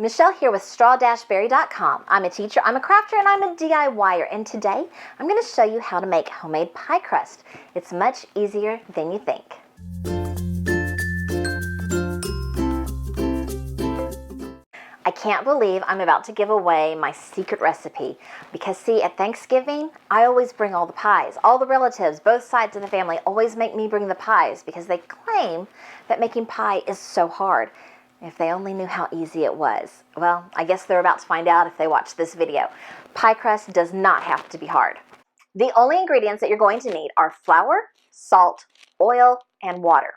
Michelle here with Straw-Bearie.com. I'm a teacher, I'm a crafter, and I'm a DIYer. And today, I'm going to show you how to make homemade pie crust. It's much easier than you think. I can't believe I'm about to give away my secret recipe because see, at Thanksgiving, I always bring all the pies. All the relatives, both sides of the family, always make me bring the pies because they claim that making pie is so hard. If they only knew how easy it was. Well, I guess they're about to find out if they watch this video. Pie crust does not have to be hard. The only ingredients that you're going to need are flour, salt, oil, and water.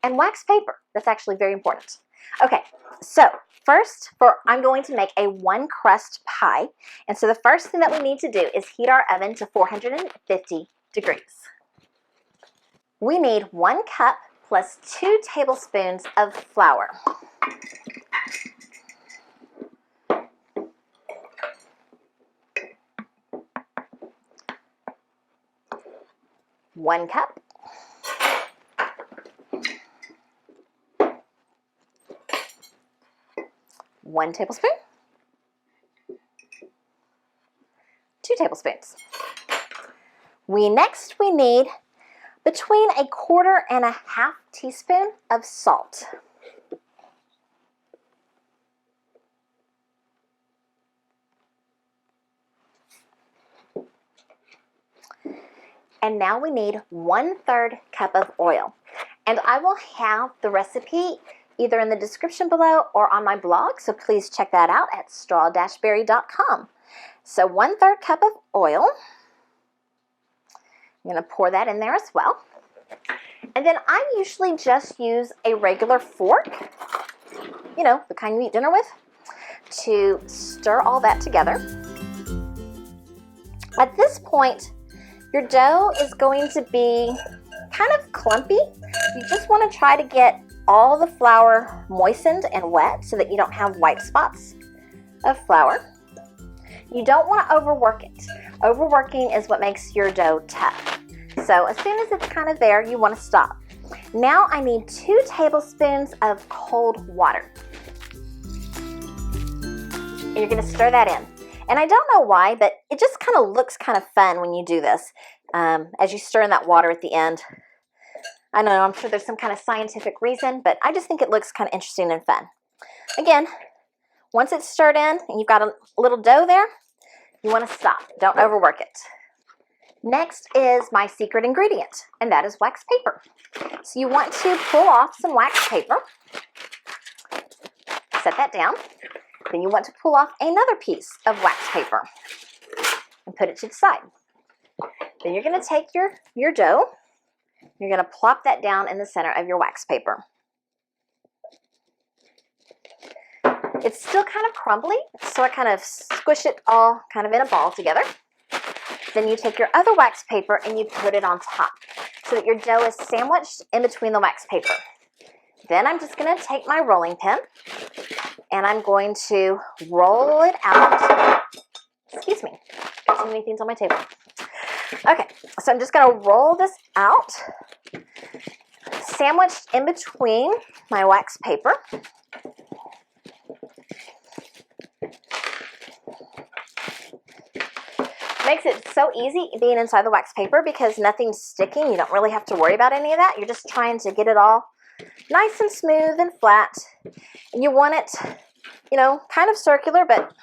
And wax paper. That's actually very important. Okay, so first, I'm going to make a one crust pie. And so the first thing that we need to do is heat our oven to 450 degrees. We need 1 cup plus 2 tablespoons of flour. One cup. One tablespoon. 2 tablespoons. Next we need between 1/4 and 1/2 teaspoon of salt. And now we need 1/3 cup of oil. And I will have the recipe either in the description below or on my blog, so please check that out at Straw-Bearie.com. So 1/3 cup of oil. I'm going to pour that in there as well. And then I usually just use a regular fork, you know, the kind you eat dinner with, to stir all that together. At this point, your dough is going to be kind of clumpy. You just want to try to get all the flour moistened and wet so that you don't have white spots of flour. You don't want to overwork it. Overworking is what makes your dough tough. So as soon as it's kind of there, you want to stop. Now I need 2 tablespoons of cold water. And you're going to stir that in. And I don't know why, but it just kind of looks kind of fun when you do this. As you stir in that water at the end. I don't know, I'm sure there's some kind of scientific reason, but I just think it looks kind of interesting and fun. Again, once it's stirred in and you've got a little dough there, you want to stop. Don't overwork it. Next is my secret ingredient, and that is wax paper. So you want to pull off some wax paper. Set that down. Then you want to pull off another piece of wax paper and put it to the side. Then you're going to take your dough. You're going to plop that down in the center of your wax paper. It's still kind of crumbly, so I kind of squish it all kind of in a ball together. Then you take your other wax paper and you put it on top so that your dough is sandwiched in between the wax paper. Then I'm just going to take my rolling pin and I'm going to roll it out. Excuse me, got too many things on my table. Okay, so I'm just going to roll this out, sandwiched in between my wax paper. Makes it so easy being inside the wax paper because nothing's sticking. You don't really have to worry about any of that. You're just trying to get it all nice and smooth and flat. And you want it, you know, kind of circular, but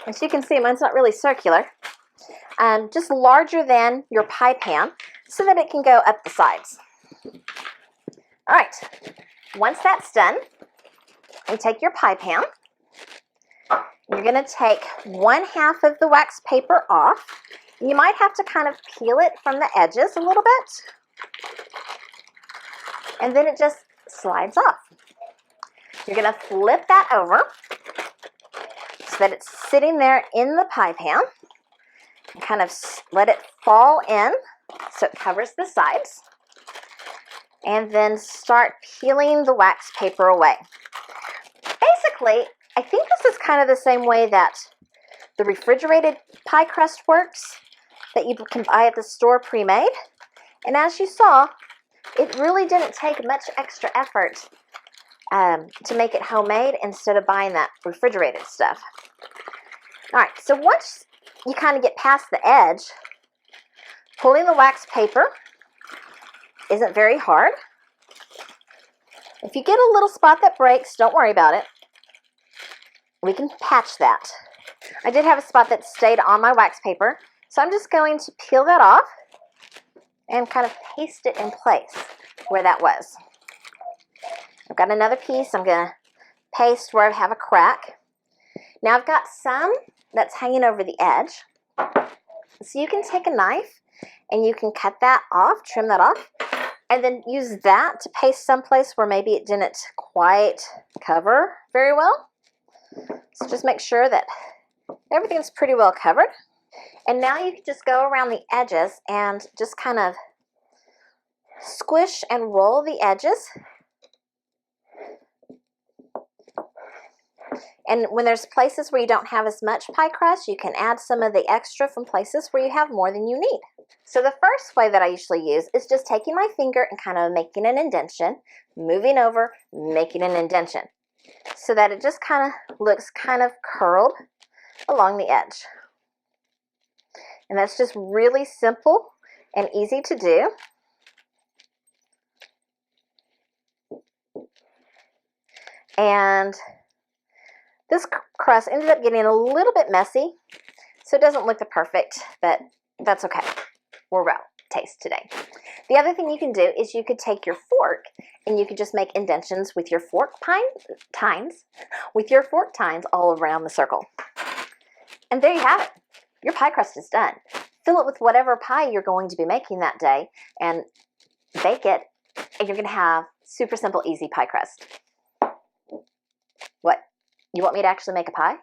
as you can see, mine's not really circular. Just larger than your pie pan so that it can go up the sides. All right, once that's done, you take your pie pan. You're going to take 1/2 of the wax paper off. You might have to kind of peel it from the edges a little bit. And then it just slides off. You're going to flip that over so that it's sitting there in the pie pan. And kind of let it fall in so it covers the sides. And then start peeling the wax paper away. Basically, I think this is kind of the same way that the refrigerated pie crust works that you can buy at the store pre-made. And as you saw, it really didn't take much extra effort to make it homemade instead of buying that refrigerated stuff. All right, so once you kind of get past the edge, pulling the wax paper isn't very hard. If you get a little spot that breaks, don't worry about it. We can patch that. I did have a spot that stayed on my wax paper, so I'm just going to peel that off and kind of paste it in place where that was. I've got another piece I'm going to paste where I have a crack. Now I've got some that's hanging over the edge. So you can take a knife and you can cut that off, trim that off, and then use that to paste someplace where maybe it didn't quite cover very well. So just make sure that everything's pretty well covered. And now you can just go around the edges and just kind of squish and roll the edges. And when there's places where you don't have as much pie crust, you can add some of the extra from places where you have more than you need. So the first way that I usually use is just taking my finger and kind of making an indentation, moving over, making an indentation, so that it just kind of looks kind of curled along the edge. And that's just really simple and easy to do. And this crust ended up getting a little bit messy, so it doesn't look the perfect, but that's okay. We're well taste today. The other thing you can do is you could take your fork and you could just make indentions with your fork tines all around the circle. And there you have it. Your pie crust is done. Fill it with whatever pie you're going to be making that day and bake it, and you're going to have super simple, easy pie crust. What? You want me to actually make a pie?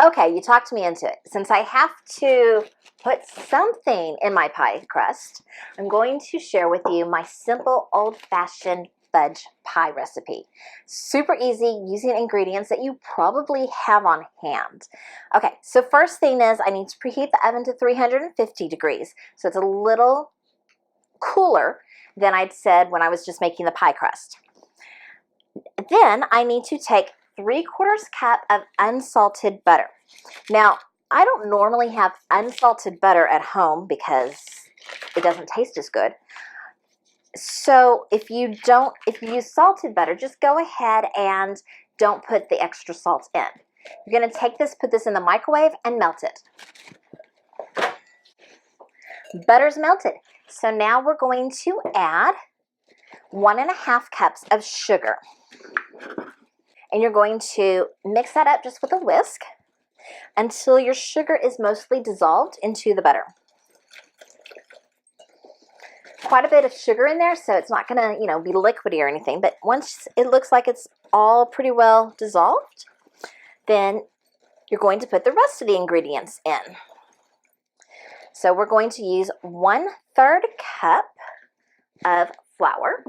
Okay, you talked me into it. Since I have to put something in my pie crust, I'm going to share with you my simple old-fashioned fudge pie recipe. Super easy, using ingredients that you probably have on hand. Okay, so first thing is I need to preheat the oven to 350 degrees. So it's a little cooler than I'd said when I was just making the pie crust. Then I need to take 3/4 cup of unsalted butter. Now, I don't normally have unsalted butter at home because it doesn't taste as good. So if you use salted butter, just go ahead and don't put the extra salt in. You're going to take this, put this in the microwave, and melt it. Butter's melted. So now we're going to add 1.5 cups of sugar. And you're going to mix that up just with a whisk until your sugar is mostly dissolved into the butter. Quite a bit of sugar in there, so it's not going to, be liquidy or anything. But once it looks like it's all pretty well dissolved, then you're going to put the rest of the ingredients in. So we're going to use 1/3 cup of flour.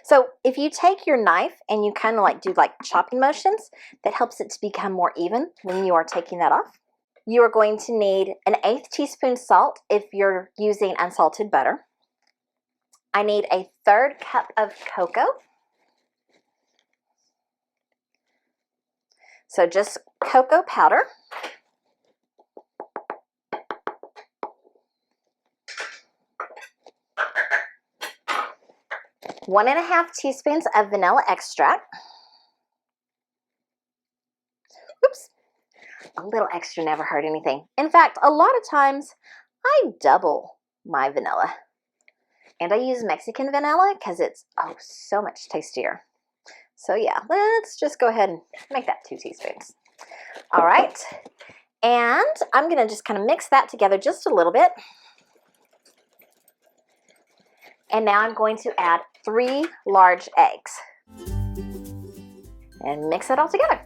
So if you take your knife and you kind of do chopping motions, that helps it to become more even when you are taking that off. You are going to need 1/8 teaspoon salt if you're using unsalted butter. I need 1/3 cup of cocoa. So just cocoa powder. 1.5 teaspoons of vanilla extract. Oops, a little extra never hurt anything. In fact, a lot of times I double my vanilla. And I use Mexican vanilla because it's so much tastier. So yeah, let's just go ahead and make that 2 teaspoons. All right, and I'm gonna just kind of mix that together just a little bit. And now I'm going to add 3 large eggs and mix it all together.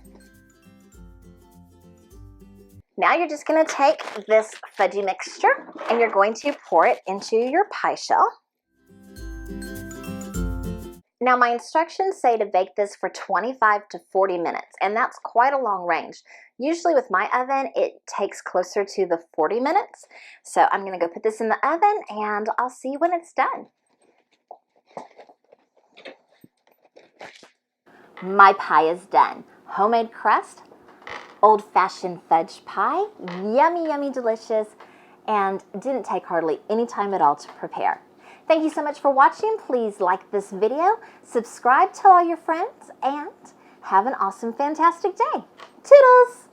Now you're just going to take this fudgy mixture and you're going to pour it into your pie shell. Now my instructions say to bake this for 25 to 40 minutes, and that's quite a long range. Usually with my oven, it takes closer to the 40 minutes. So I'm gonna go put this in the oven and I'll see you when it's done. My pie is done. Homemade crust, old-fashioned fudge pie, yummy, yummy, delicious, and didn't take hardly any time at all to prepare. Thank you so much for watching. Please like this video, subscribe, tell all your friends, and have an awesome, fantastic day. Toodles!